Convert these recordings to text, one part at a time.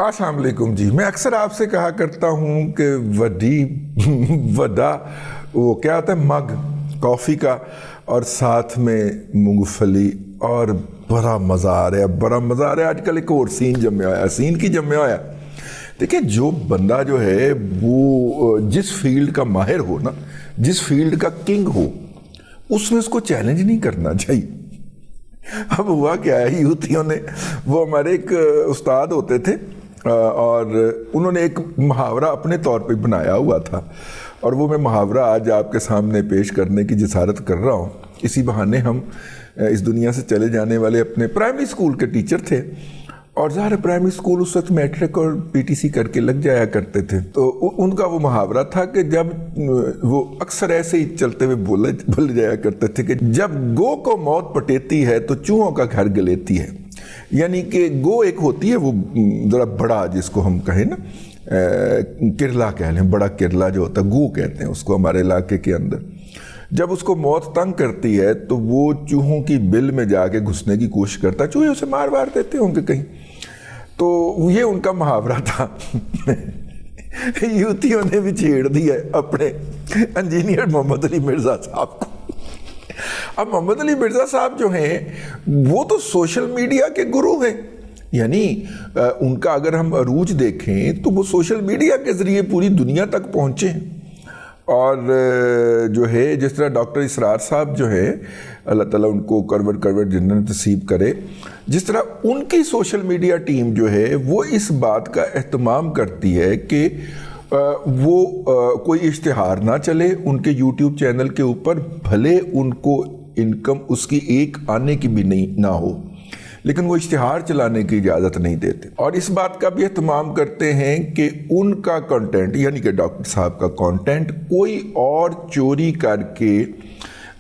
السلام علیکم جی. میں اکثر آپ سے کہا کرتا ہوں کہ وڈا وہ کیا ہوتا ہے مگ کافی کا اور ساتھ میں مونگ پھلی اور بڑا مزہ آ رہا ہے. آج کل ایک اور سین کی جمع ہوا ہے. دیکھیں جو بندہ جو ہے وہ جس فیلڈ کا ماہر ہو نا, جس فیلڈ کا کنگ ہو, اس میں اس کو چیلنج نہیں کرنا چاہیے. اب ہوا کیا ہے, یوتھیوں نے, وہ ہمارے ایک استاد ہوتے تھے اور انہوں نے ایک محاورہ اپنے طور پہ بنایا ہوا تھا, اور وہ میں محاورہ آج آپ کے سامنے پیش کرنے کی جسارت کر رہا ہوں. اسی بہانے ہم اس دنیا سے چلے جانے والے اپنے پرائمری اسکول کے ٹیچر تھے, اور ظاہر پرائمری اسکول اس وقت میٹرک اور پی ٹی سی کر کے لگ جایا کرتے تھے. تو ان کا وہ محاورہ تھا کہ جب وہ اکثر ایسے ہی چلتے ہوئے بول جایا کرتے تھے کہ جب گو کو موت پٹیتی ہے تو چوہوں کا گھر گلیتی ہے. یعنی کہ گو ایک ہوتی ہے وہ ذرا بڑا, جس کو ہم کہیں نا کرلا کہہ لیں, بڑا کرلا جو ہوتا ہے گو کہتے ہیں اس کو ہمارے علاقے کے اندر. جب اس کو موت تنگ کرتی ہے تو وہ چوہوں کی بل میں جا کے گھسنے کی کوشش کرتا ہے, چوہے اسے مار دیتے ہوں گے کہیں. تو یہ ان کا محاورہ تھا. یوتھیوں نے بھی چھیڑ دیا ہے اپنے انجینئر محمد علی مرزا صاحب کو. اب محمد علی مرزا صاحب جو ہیں وہ تو سوشل میڈیا کے گرو ہیں. یعنی ان کا اگر ہم عروج دیکھیں تو وہ سوشل میڈیا کے ذریعے پوری دنیا تک پہنچے ہیں. اور جو ہے جس طرح ڈاکٹر اسرار صاحب جو ہے, اللہ تعالیٰ ان کو کرور جنت نصیب کرے, جس طرح ان کی سوشل میڈیا ٹیم جو ہے وہ اس بات کا اہتمام کرتی ہے کہ وہ کوئی اشتہار نہ چلے ان کے یوٹیوب چینل کے اوپر, بھلے ان کو انکم اس کی ایک آنے کی بھی نہ ہو, لیکن وہ اشتہار چلانے کی اجازت نہیں دیتے. اور اس بات کا بھی اہتمام کرتے ہیں کہ ان کا کنٹینٹ, یعنی کہ ڈاکٹر صاحب کا کنٹینٹ, کوئی اور چوری کر کے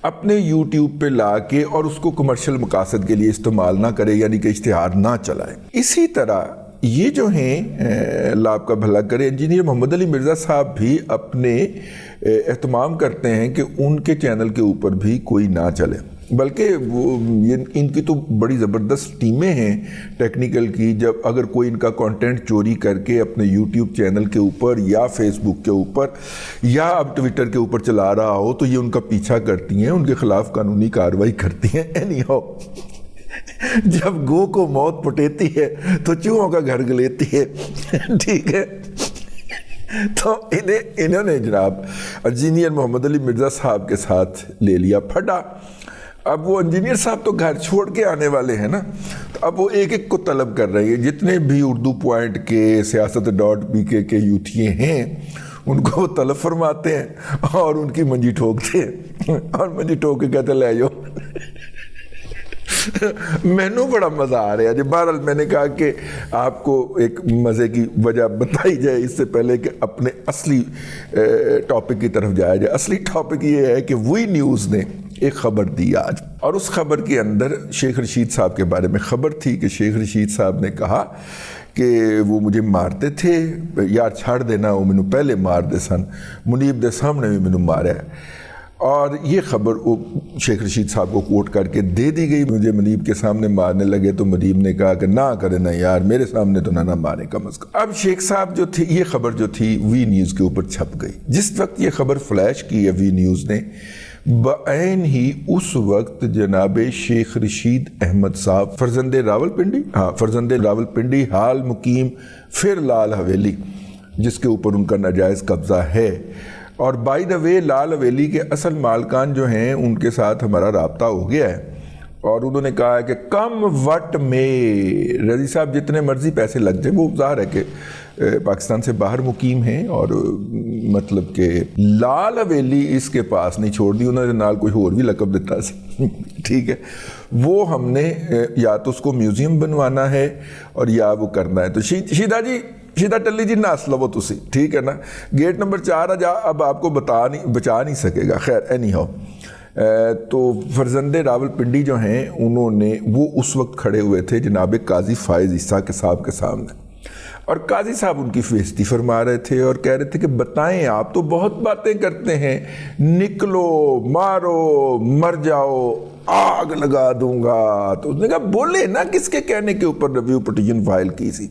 اپنے یوٹیوب پہ لا کے اور اس کو کمرشل مقاصد کے لیے استعمال نہ کرے, یعنی کہ اشتہار نہ چلائے. اسی طرح یہ جو ہیں, اللہ آپ کا بھلا کرے, انجینئر محمد علی مرزا صاحب بھی اپنے اہتمام کرتے ہیں کہ ان کے چینل کے اوپر بھی کوئی نہ چلے, بلکہ ان کی تو بڑی زبردست ٹیمیں ہیں ٹیکنیکل کی. جب اگر کوئی ان کا کنٹینٹ چوری کر کے اپنے یوٹیوب چینل کے اوپر یا فیس بک کے اوپر یا اب ٹویٹر کے اوپر چلا رہا ہو تو یہ ان کا پیچھا کرتی ہیں, ان کے خلاف قانونی کارروائی کرتی ہیں. اینی ہاؤ, جب گو کو موت پٹیتی ہے تو چوہوں کا گھر گلیتی ہے. ٹھیک ہے, تو انہوں نے جناب انجینئر محمد علی مرزا صاحب کے ساتھ لے لیا پھڈا. اب وہ انجینئر صاحب تو گھر چھوڑ کے آنے والے ہیں نا, تو اب وہ ایک ایک کو طلب کر رہے ہیں. جتنے بھی اردو پوائنٹ کے سیاست.pk کے یوتھیے ہیں ان کو وہ طلب فرماتے ہیں اور ان کی منجی ٹھوکتے ہیں, اور منجی ٹھوک کے کہتے لے جاؤ. مینو بڑا مزہ آ رہا ہے جی. بہرحال میں نے کہا کہ آپ کو ایک مزے کی وجہ بتائی جائے اس سے پہلے کہ اپنے اصلی ٹاپک کی طرف جایا جائے. اصلی ٹاپک یہ ہے کہ وی نیوز نے ایک خبر دی آج, اور اس خبر کے اندر شیخ رشید صاحب کے بارے میں خبر تھی کہ شیخ رشید صاحب نے کہا کہ وہ مجھے مارتے تھے, یار چھاڑ دینا, وہ مینوں پہلے مار دے سن, منیب دے سامنے بھی مینوں مارا ہے. اور یہ خبر وہ شیخ رشید صاحب کو کوٹ کر کے دے دی گئی. مجھے منیب کے سامنے مارنے لگے تو منیب نے کہا کہ نہ کرے نا یار, میرے سامنے تو نہ مارے کم از کم. اب شیخ صاحب جو تھی, یہ خبر جو تھی وی نیوز کے اوپر چھپ گئی. جس وقت یہ خبر فلیش کی ہے وی نیوز نے, بعین ہی اس وقت جناب شیخ رشید احمد صاحب فرزند راولپنڈی حال مقیم پھر لال حویلی, جس کے اوپر ان کا ناجائز قبضہ ہے. اور بائی دا وے لال حویلی کے اصل مالکان جو ہیں ان کے ساتھ ہمارا رابطہ ہو گیا ہے, اور انہوں نے کہا ہے کہ کم وٹ میں رضی صاحب جتنے مرضی پیسے لگ جائیں. وہ ظاہر ہے کہ پاکستان سے باہر مقیم ہیں, اور مطلب کہ لال حویلی اس کے پاس نہیں چھوڑ دی, انہوں نے نال کوئی اور بھی لقب دیتا سی. ٹھیک ہے, وہ ہم نے یا تو اس کو میوزیم بنوانا ہے اور یا وہ کرنا ہے. تو شیدہ ٹلی جی ناس لو تسی, ٹھیک ہے نا, گیٹ نمبر 4 اب آپ کو بچا نہیں سکے گا. خیر اینی ہاؤ, تو فرزند راولپنڈی جو ہیں انہوں نے, وہ اس وقت کھڑے ہوئے تھے جناب قاضی فائز عیسیٰ کے صاحب کے سامنے, اور قاضی صاحب ان کی بےعزتی فرما رہے تھے اور کہہ رہے تھے کہ بتائیں آپ تو بہت باتیں کرتے ہیں، نکلو مارو مر جاؤ آگ لگا دوں گا. تو اس نے کہا بولے نا کس کے کہنے کے اوپر ریویو پٹیشن فائل کی سی.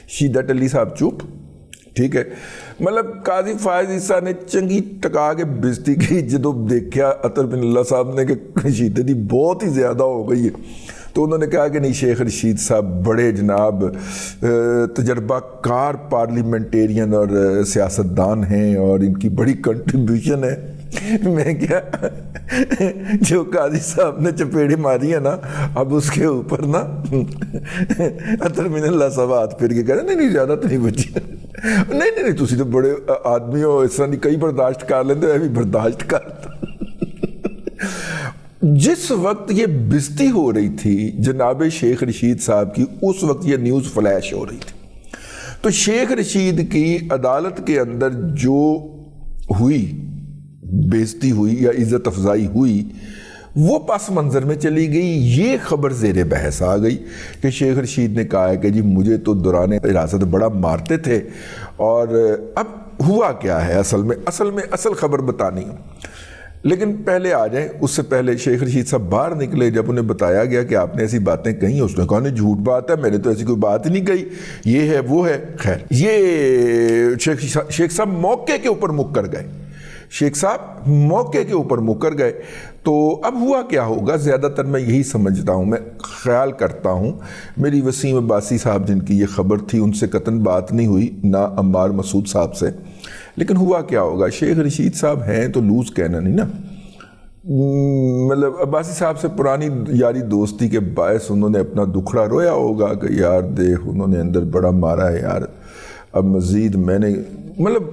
شیدت علی صاحب چپ. ٹھیک ہے، مطلب قاضی فائز عیسیٰ نے چنگی ٹکا کے بےزتی کی. جدو دیکھا عطر بن اللہ صاحب نے کہ شیدت بہت ہی زیادہ ہو گئی ہے، تو انہوں نے کہا کہ نہیں، شیخ رشید صاحب بڑے جناب تجربہ کار پارلیمنٹیرین اور سیاستدان ہیں اور ان کی بڑی کنٹریبیوشن ہے. میں کیا جو قاضی صاحب نے چپیڑی ماری ہے نا، اب اس کے اوپر نا عطر بن اللہ صاحب ہاتھ پھر کے کہہ رہے نہیں زیادہ تو نہیں بچی. نہیں تسی تو بڑے آدمی ہو، اس طرح کئی برداشت کر لیندے، میں بھی برداشت کرتا. جس وقت یہ بےزتی ہو رہی تھی جناب شیخ رشید صاحب کی، اس وقت یہ نیوز فلیش ہو رہی تھی. تو شیخ رشید کی عدالت کے اندر جو ہوئی بےزتی ہوئی یا عزت افزائی ہوئی، وہ پس منظر میں چلی گئی. یہ خبر زیر بحث آ گئی کہ شیخ رشید نے کہا ہے کہ جی مجھے تو دوران حراست بڑا مارتے تھے. اور اب ہوا کیا ہے اصل خبر بتانی ہے. لیکن پہلے آ جائیں، اس سے پہلے شیخ رشید صاحب باہر نکلے. جب انہیں بتایا گیا کہ آپ نے ایسی باتیں کہیں، اس نے کہا نہیں جھوٹ بات ہے، میں نے تو ایسی کوئی بات ہی نہیں کہی، یہ ہے وہ ہے. خیر، یہ شیخ صاحب موقع کے اوپر مکر گئے. تو اب ہوا کیا ہوگا، زیادہ تر میں یہی سمجھتا ہوں، میں خیال کرتا ہوں میری وسیم عباسی صاحب جن کی یہ خبر تھی ان سے قطعاً بات نہیں ہوئی، نہ عمار مسعود صاحب سے. لیکن ہوا کیا ہوگا، شیخ رشید صاحب ہیں تو لوز کہنا نہیں نا. مطلب عباسی صاحب سے پرانی یاری دوستی کے باعث انہوں نے اپنا دکھڑا رویا ہوگا کہ یار دیکھ انہوں نے اندر بڑا مارا ہے یار، اب مزید میں نے، مطلب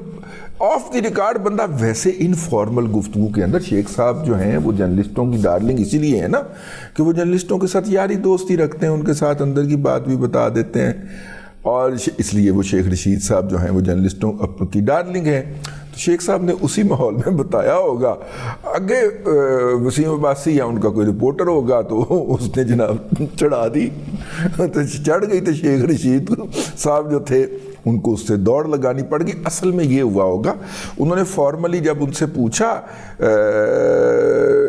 آف دی ریکارڈ بندہ ویسے انفارمل گفتگو کے اندر. شیخ صاحب جو ہیں وہ جرنلسٹوں کی ڈارلنگ اسی لیے ہیں نا کہ وہ جرنلسٹوں کے ساتھ یاری دوستی رکھتے ہیں، ان کے ساتھ اندر کی بات بھی بتا دیتے ہیں، اور اس لیے وہ شیخ رشید صاحب جو ہیں وہ جرنلسٹوں کی ڈارلنگ ہیں. تو شیخ صاحب نے اسی ماحول میں بتایا ہوگا. آگے وسیم عباسی یا ان کا کوئی رپورٹر ہوگا تو اس نے جناب چڑھا دی، تو چڑھ گئی. تو شیخ رشید صاحب جو تھے ان کو اس سے دوڑ لگانی پڑ گئی. اصل میں یہ ہوا ہوگا، انہوں نے فارملی جب ان سے پوچھا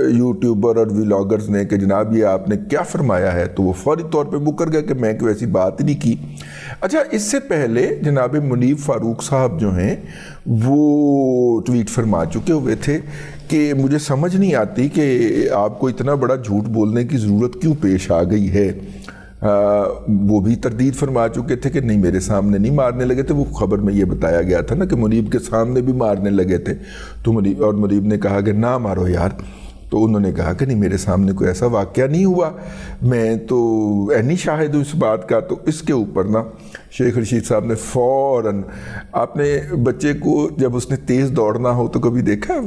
یوٹیوبر اور ویلاگرز نے کہ جناب یہ آپ نے کیا فرمایا ہے، تو وہ فوری طور پہ مکر گیا کہ میں کوئی ایسی بات نہیں کی. اچھا، اس سے پہلے جناب منیب فاروق صاحب جو ہیں وہ ٹویٹ فرما چکے ہوئے تھے کہ مجھے سمجھ نہیں آتی کہ آپ کو اتنا بڑا جھوٹ بولنے کی ضرورت کیوں پیش آ گئی ہے. وہ بھی تردید فرما چکے تھے کہ نہیں میرے سامنے نہیں مارنے لگے تھے. وہ خبر میں یہ بتایا گیا تھا نا کہ منیب کے سامنے بھی مارنے لگے تھے، تو منیب نے کہا کہ نہ مارو یار. تو انہوں نے کہا کہ نہیں میرے سامنے کوئی ایسا واقعہ نہیں ہوا، میں تو عینی شاہد ہوں اس بات کا. تو اس کے اوپر نا شیخ رشید صاحب نے فوراً، آپ نے بچے کو جب اس نے تیز دوڑنا ہو تو کبھی دیکھا،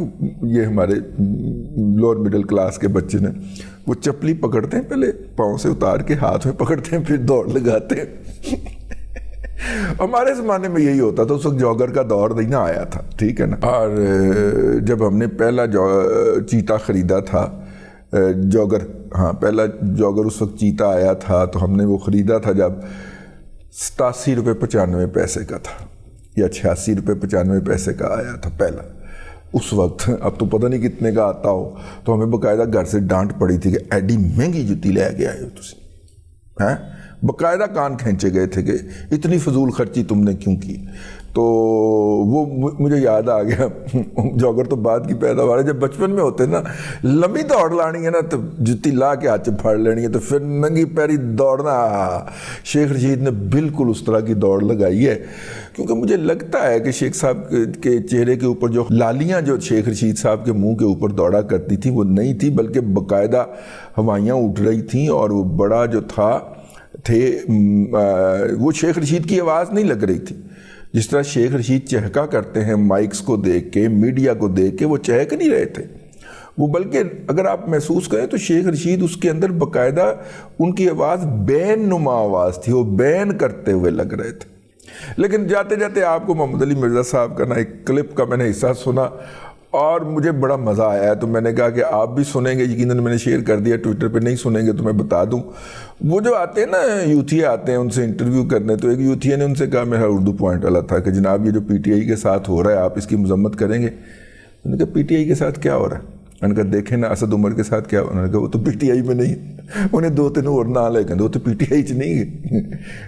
یہ ہمارے لوور مڈل کلاس کے بچے نے، وہ چپلی پکڑتے ہیں، پہلے پاؤں سے اتار کے ہاتھ میں پکڑتے ہیں، پھر دوڑ لگاتے ہیں. ہمارے زمانے میں یہی ہوتا تھا. اس وقت جاگر کا دور نہیں آیا تھا، ٹھیک ہے نا. اور جب ہم نے پہلا چیتا خریدا تھا، جاگر، ہاں پہلا جاگر اس وقت چیتا آیا تھا، تو ہم نے وہ خریدا تھا جب 87 روپے 95 پیسے کا تھا، یا 86 روپے 95 پیسے کا آیا تھا پہلا اس وقت. اب تو پتہ نہیں کتنے کا آتا ہو. تو ہمیں باقاعدہ گھر سے ڈانٹ پڑی تھی کہ ایڈی مہنگی جوتی لے کے آئے ہو تسی، ہاں باقاعدہ کان کھینچے گئے تھے کہ اتنی فضول خرچی تم نے کیوں کی. تو وہ مجھے یاد آ گیا، جاگر تو بعد کی پیداوار ہے. جب بچپن میں ہوتے نا، لمبی دوڑ لانی ہے نا تو جتی لا کے ہاتھ پھاڑ لینی ہے، تو پھر ننگی پیری دوڑنا. شیخ رشید نے بالکل اس طرح کی دوڑ لگائی ہے، کیونکہ مجھے لگتا ہے کہ شیخ صاحب کے چہرے کے اوپر جو لالیاں جو شیخ رشید صاحب کے منہ کے اوپر دوڑا کرتی تھیں وہ نہیں تھی، بلکہ باقاعدہ ہوائیاں اٹھ رہی تھیں. اور وہ بڑا جو تھے وہ شیخ رشید کی آواز نہیں لگ رہی تھی. جس طرح شیخ رشید چہکا کرتے ہیں مائکس کو دیکھ کے، میڈیا کو دیکھ کے، وہ چہک نہیں رہے تھے وہ، بلکہ اگر آپ محسوس کریں تو شیخ رشید اس کے اندر باقاعدہ ان کی آواز بین نما آواز تھی، وہ بین کرتے ہوئے لگ رہے تھے. لیکن جاتے جاتے آپ کو محمد علی مرزا صاحب کا نا ایک کلپ کا میں نے حصہ سنا، اور مجھے بڑا مزہ آیا ہے، تو میں نے کہا کہ آپ بھی سنیں گے، یقیناً میں نے شیئر کر دیا ٹویٹر پہ، نہیں سنیں گے تو میں بتا دوں۔ وہ جو آتے ہیں نا یوتھیے آتے ہیں ان سے انٹرویو کرنے، تو ایک یوتھیے نے ان سے کہا، میرا اردو پوائنٹ والا تھا کہ جناب یہ جو پی ٹی آئی کے ساتھ ہو رہا ہے آپ اس کی مذمت کریں گے؟ انہوں نے کہا پی ٹی آئی کے ساتھ کیا ہو رہا ہے؟ انہوں نے کہا دیکھیں نا اسد عمر کے ساتھ کیا، انہوں نے کہا وہ تو پی ٹی آئی میں نہیں ہے، انہیں 2-3 اور نام لے کہتے وہ تو پی ٹی آئی نہیں ہے۔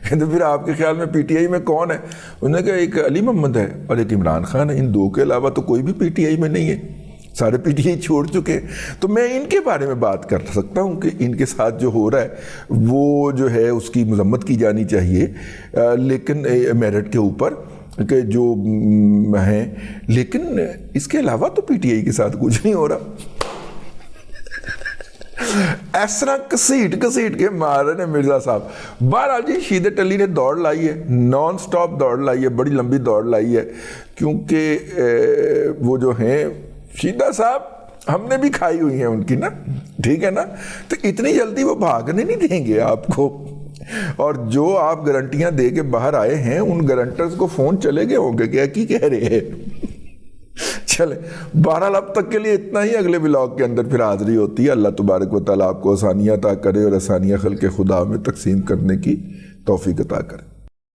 کہتے پھر آپ کے خیال میں پی ٹی آئی میں کون ہے؟ انہوں نے کہا ایک علی محمد ہے اور ایک عمران خان ہے، ان 2 کے علاوہ تو کوئی بھی پی ٹی آئی میں نہیں ہے، سارے پی ٹی آئی چھوڑ چکے ہیں۔ تو میں ان کے بارے میں بات کر سکتا ہوں کہ ان کے ساتھ جو ہو رہا ہے وہ جو ہے اس کی مذمت کی جانی چاہیے، لیکن میرٹ کے اوپر کہ جو ہیں، لیکن اس کے علاوہ تو پی ٹی آئی کے ساتھ کچھ نہیں ہو رہا۔ اس طرح کسیٹ کے مار رہے ہیں مرزا صاحب۔ بہرحال جی شیدت علی نے دوڑ لائی ہے، نان سٹاپ دوڑ لائی ہے، بڑی لمبی دوڑ لائی ہے، کیونکہ وہ جو ہیں شیدہ صاحب ہم نے بھی کھائی ہوئی ہیں ان کی نا، ٹھیک ہے نا، تو اتنی جلدی وہ بھاگنے نہیں دیں گے آپ کو۔ اور جو آپ گارنٹیاں دے کے باہر آئے ہیں ان گارنٹرز کو فون چلے گئے ہوں گے کہ کی کہہ رہے ہیں۔ چلیں بہرحال اب تک کے لیے اتنا ہی، اگلے ولاگ کے اندر پھر حاضری ہوتی ہے۔ اللہ تبارک و تعالیٰ آپ کو آسانیاں عطا کرے اور آسانیاں خلق خدا میں تقسیم کرنے کی توفیق عطا کرے۔